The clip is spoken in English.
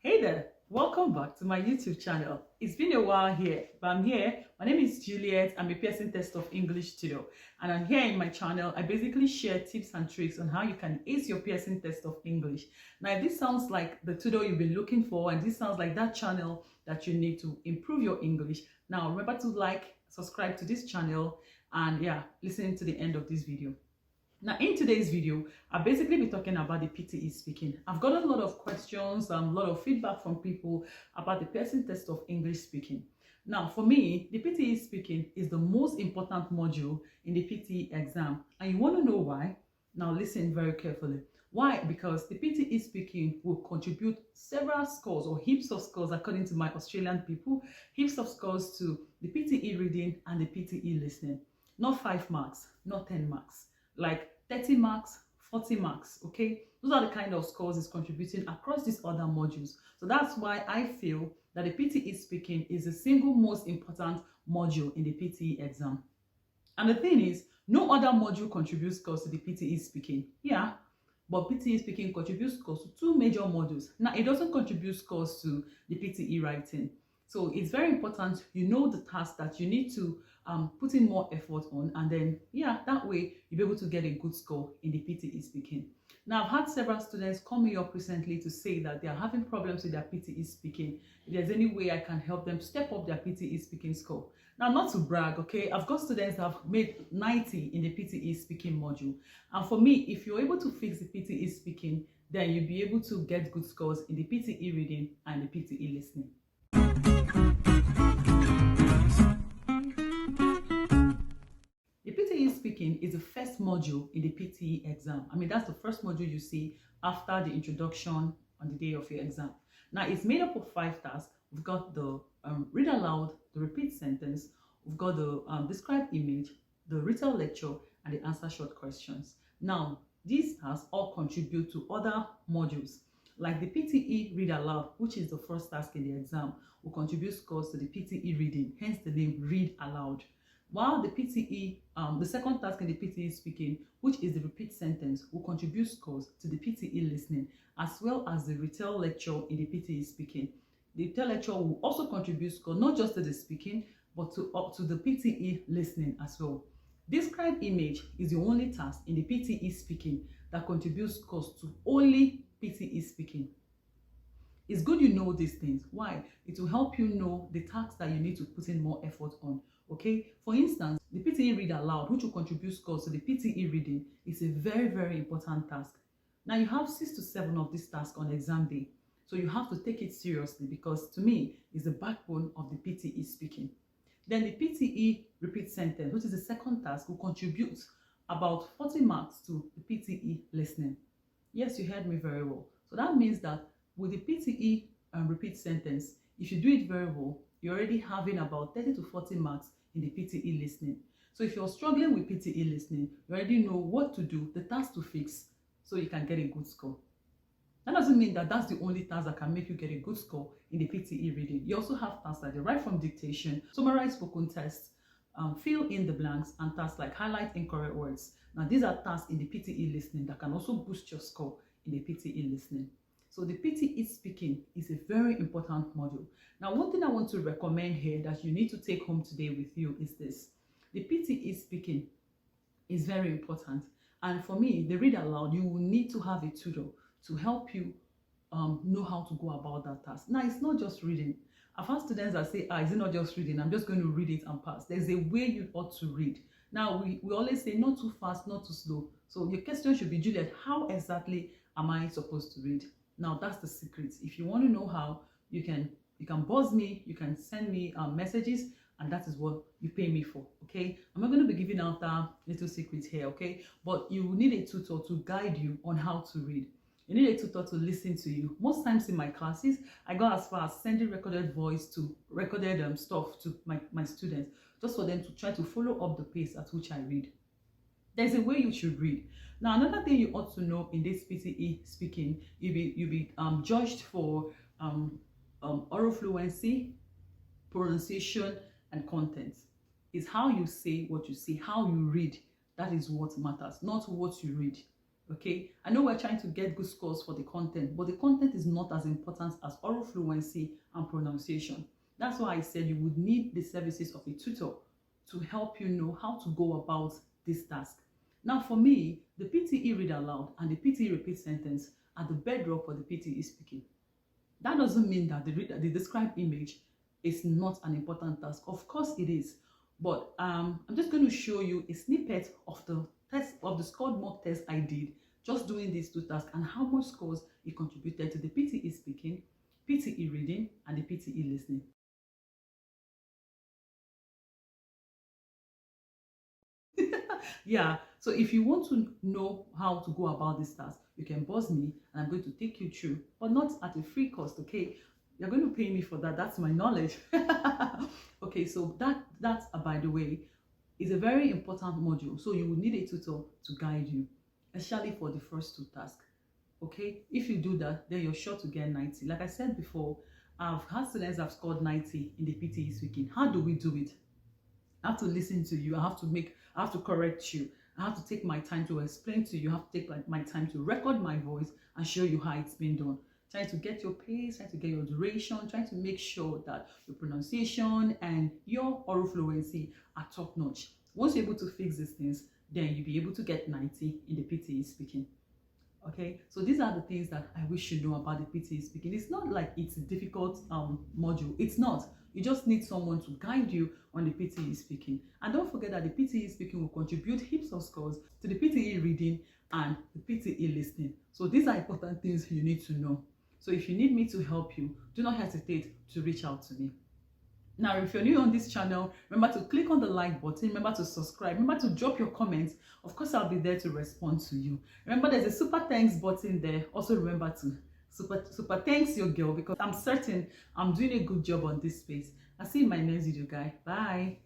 Hey there, welcome back to my YouTube channel. It's been a while here, but I'm here. My name is Juliet. I'm a Pearson Test of English tutor, and I'm here in my channel. I basically share tips and tricks on how you can ace your Pearson Test of English. Now, if this sounds like the tutor you've been looking for, and this sounds like that channel that you need to improve your English, now remember to like, subscribe to this channel, and yeah, listen to the end of this video. Now, in today's video, I'll basically be talking about the PTE speaking. I've got a lot of questions and a lot of feedback from people about the Pearson Test of English speaking. Now, for me, the PTE speaking is the most important module in the PTE exam. And you want to know why? Now, listen very carefully. Why? Because the PTE speaking will contribute several scores or heaps of scores, according to my Australian people, heaps of scores to the PTE reading and the PTE listening. Not 5 marks, not 10 marks. Like 30 marks, 40 marks, okay? Those are the kind of scores it's contributing across these other modules. So that's why I feel that the PTE speaking is the single most important module in the PTE exam. And the thing is, no other module contributes scores to the PTE speaking. Yeah, but PTE speaking contributes scores to 2 major modules. Now, it doesn't contribute scores to the PTE writing. So it's very important you know the task that you need to put in more effort on, and then yeah, that way you'll be able to get a good score in the PTE speaking. Now, I've had several students call me up recently to say that they are having problems with their PTE speaking. If there's any way I can help them step up their PTE speaking score. Now, not to brag, okay, I've got students that have made 90 in the PTE speaking module. And for me, if you're able to fix the PTE speaking, then you'll be able to get good scores in the PTE reading and the PTE listening. The PTE speaking is the first module in the PTE exam. I mean, that's the first module you see after the introduction on the day of your exam. Now, it's made up of 5 tasks. We've got the read aloud, the repeat sentence, we've got the describe image, the retell lecture, and the answer short questions. Now, these tasks all contribute to other modules. Like the PTE read aloud, which is the first task in the exam, will contribute scores to the PTE reading, hence the name read aloud. While the PTE, the second task in the PTE speaking, which is the repeat sentence, will contribute scores to the PTE listening, as well as the retell lecture in the PTE speaking. The retell lecture will also contribute scores not just to the speaking, but to the PTE listening as well. Describe image is the only task in the PTE speaking that contributes scores to only PTE speaking. It's good you know these things. Why? It will help you know the tasks that you need to put in more effort on. Okay, for instance, the PTE read aloud, which will contribute scores to the PTE reading, is a very, very important task. Now, you have 6 to 7 of these tasks on exam day, so you have to take it seriously because to me, it's the backbone of the PTE speaking. Then the PTE repeat sentence, which is the second task, will contribute about 40 marks to the PTE listening. Yes, you heard me very well. So that means that with the PTE repeat sentence, if you do it very well, you're already having about 30 to 40 marks in the PTE listening. So if you're struggling with PTE listening, you already know what to do, the task to fix, so you can get a good score. That doesn't mean that that's the only task that can make you get a good score in the PTE reading. You also have tasks like the write from dictation, summarize spoken tests, fill in the blanks, and tasks like highlight incorrect words. Now, these are tasks in the PTE listening that can also boost your score in the PTE listening. So the PTE speaking is a very important module. Now, one thing I want to recommend here that you need to take home today with you is this. The PTE speaking is very important. And for me, the read aloud, you will need to have a tutor to help you know how to go about that task. Now, it's not just reading. I've had students that say, is it not just reading? I'm just going to read it and pass. There's a way you ought to read. Now, we always say not too fast, not too slow. So your question should be, Juliet, how exactly am I supposed to read? Now, that's the secret. If you want to know how, you can buzz me, you can send me messages, and that is what you pay me for, okay? I'm not going to be giving out little secrets here, okay? But you need a tutor to guide you on how to read. You need a tutor to listen to you. Most times in my classes, I go as far as sending recorded voice to recorded stuff to my students, just for them to try to follow up the pace at which I read. There's a way you should read. Now, another thing you ought to know in this PTE speaking, you'll be judged for oral fluency, pronunciation, and content. It's how you say what you say, how you read. That is what matters, not what you read. Okay, I know we're trying to get good scores for the content, but the content is not as important as oral fluency and pronunciation. That's why I said you would need the services of a tutor to help you know how to go about this task. Now, for me, the PTE read aloud and the PTE repeat sentence are the bedrock for the PTE speaking. That doesn't mean that the described image is not an important task. Of course it is, but I'm just going to show you a snippet of the test, of the scored mock test I did just doing these two tasks, and how much scores it contributed to the PTE speaking, PTE reading, and the PTE listening. Yeah, so if you want to know how to go about this task, you can buzz me and I'm going to take you through, but not at a free cost. Okay, you're going to pay me for that. That's my knowledge. Okay, so that's by the way, is a very important module, so you will need a tutor to guide you, especially for the first two tasks. Okay, if you do that, then you're sure to get 90. Like I said before, I've had students have scored 90 in the PTE speaking. How do we do it? I have to listen to you. I have to correct you. I have to take my time to explain to you. I have to take my time to record my voice and show you how it's been done. Trying to get your pace, trying to get your duration, trying to make sure that your pronunciation and your oral fluency are top notch. Once you're able to fix these things, then you'll be able to get 90 in the PTE speaking. Okay, so these are the things that I wish you know about the PTE speaking. It's not like it's a difficult module. It's not. You just need someone to guide you on the PTE speaking. And don't forget that the PTE speaking will contribute heaps of scores to the PTE reading and the PTE listening. So these are important things you need to know. So if you need me to help you, do not hesitate to reach out to me. Now, if you're new on this channel, remember to click on the like button, remember to subscribe, remember to drop your comments. Of course, I'll be there to respond to you. Remember, there's a super thanks button there. Also, remember to super thanks your girl, because I'm certain I'm doing a good job on this space. I'll see you in my next video, guys. Bye.